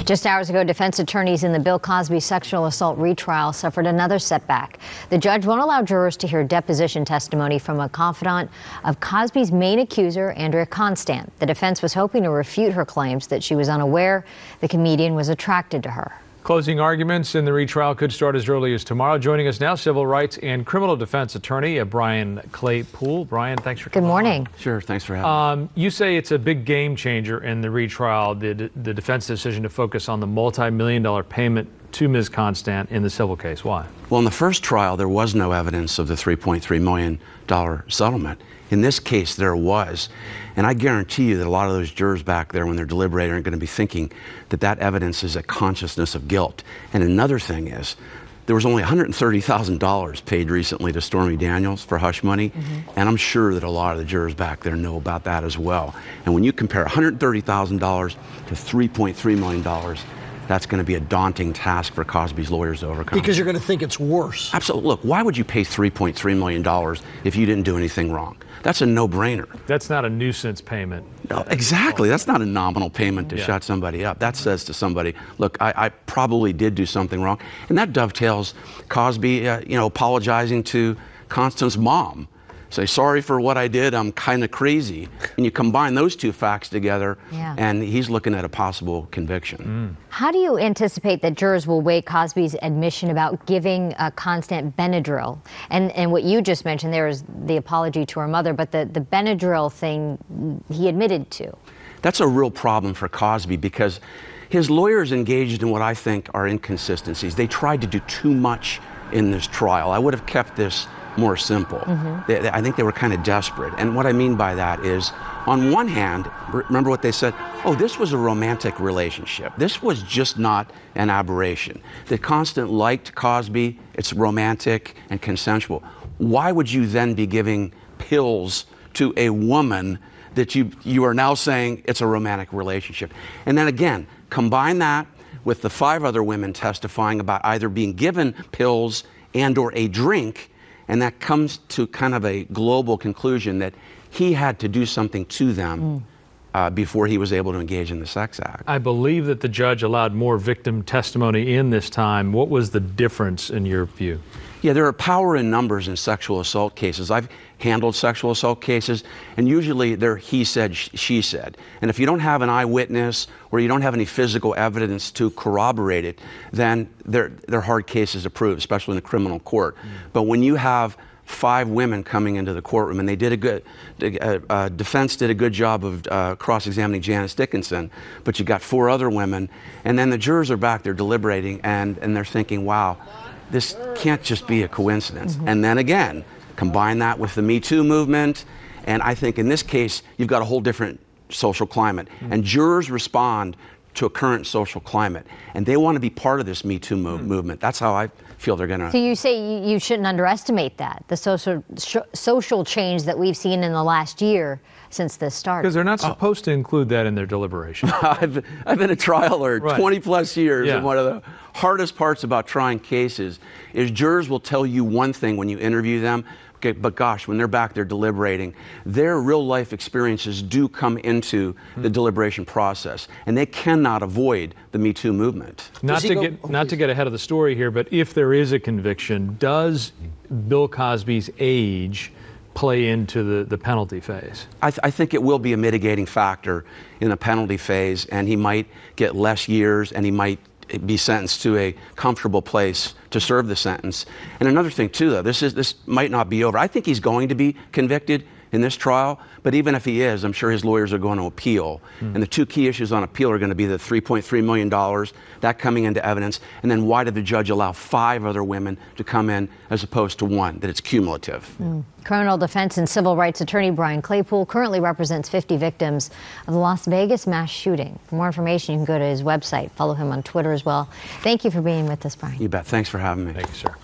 Just hours ago, defense attorneys in the Bill Cosby sexual assault retrial suffered another setback. The judge won't allow jurors to hear deposition testimony from a confidant of Cosby's main accuser, Andrea Constant. The defense was hoping to refute her claims that she was unaware the comedian was attracted to her. Closing arguments in the retrial could start as early as tomorrow. Joining us now, civil rights and criminal defense attorney Brian Claypool. Brian, thanks for coming. Good morning. On. Sure, thanks for having me. You say it's a big game changer in the retrial, the defense decision to focus on the multi-million-dollar payment to Ms. Constant in the civil case. Why? Well, in the first trial, there was no evidence of the $3.3 million settlement. In this case, there was. And I guarantee you that a lot of those jurors back there, when they're deliberating, are going to be thinking that that evidence is a consciousness of guilt. And another thing is, there was only $130,000 paid recently to Stormy Daniels for hush money. And I'm sure that a lot of the jurors back there know about that as well. And when you compare $130,000 to $3.3 million, that's going to be a daunting task for Cosby's lawyers to overcome. Because you're going to think it's worse. Absolutely. Look, why would you pay $3.3 million if you didn't do anything wrong? That's a no-brainer. That's not a nuisance payment. No, exactly. That's not a nominal payment to shut somebody up. That says to somebody, look, I probably did do something wrong. And that dovetails Cosby, apologizing to Constant's mom. Say, sorry for what I did, I'm kind of crazy. And you combine those two facts together, and he's looking at a possible conviction. How do you anticipate that jurors will weigh Cosby's admission about giving Constant Benadryl? And what you just mentioned there is the apology to her mother, but the Benadryl thing he admitted to. That's a real problem for Cosby because his lawyers engaged in what I think are inconsistencies. They tried to do too much in this trial. I would have kept this more simple. I think they were kind of desperate. And what I mean by that is, on one hand, remember what they said? Oh, this was a romantic relationship. This was just not an aberration. That Constant liked Cosby, it's romantic and consensual. Why would you then be giving pills to a woman that you are now saying it's a romantic relationship? And then again, combine that with the 5 other women testifying about either being given pills and or a drink, and that comes to kind of a global conclusion that he had to do something to them before he was able to engage in the sex act. I believe that the judge allowed more victim testimony in this time. What was the difference in your view? Yeah, there are power in numbers in sexual assault cases. I've handled sexual assault cases, and usually they're he said, she said. And if you don't have an eyewitness or you don't have any physical evidence to corroborate it, then they're hard cases to prove, especially in the criminal court. But when you have 5 women coming into the courtroom, and they did defense did a good job of cross-examining Janice Dickinson, but you got 4 other women, and then the jurors are back there deliberating, and they're thinking, wow, this can't just be a coincidence. And then again, combine that with the Me Too movement, and I think in this case, you've got a whole different social climate. And jurors respond to a current social climate, and they want to be part of this Me Too movement. That's how I feel they're going to. So you say you shouldn't underestimate that, the social change that we've seen in the last year since this started. Because they're not supposed to include that in their deliberation. I've been a trial lawyer 20 plus years, and one of the hardest parts about trying cases is jurors will tell you one thing when you interview them, but gosh, when they're back there deliberating, their real life experiences do come into the deliberation process, and they cannot avoid the Me Too movement. Not to get ahead of the story here, but if there is a conviction, does Bill Cosby's age play into the penalty phase? I think it will be a mitigating factor in the penalty phase, and he might get less years, and he might be sentenced to a comfortable place to serve the sentence. And another thing too, though, this might not be over. I think he's going to be convicted in this trial, but even if he is, I'm sure his lawyers are going to appeal. And the 2 key issues on appeal are going to be the $3.3 million, that coming into evidence, and then why did the judge allow 5 other women to come in as opposed to 1, that it's cumulative. Criminal defense and civil rights attorney Brian Claypool currently represents 50 victims of the Las Vegas mass shooting. For more information, you can go to his website. Follow him on Twitter as well. Thank you for being with us, Brian. You bet. Thanks for having me. Thank you, sir.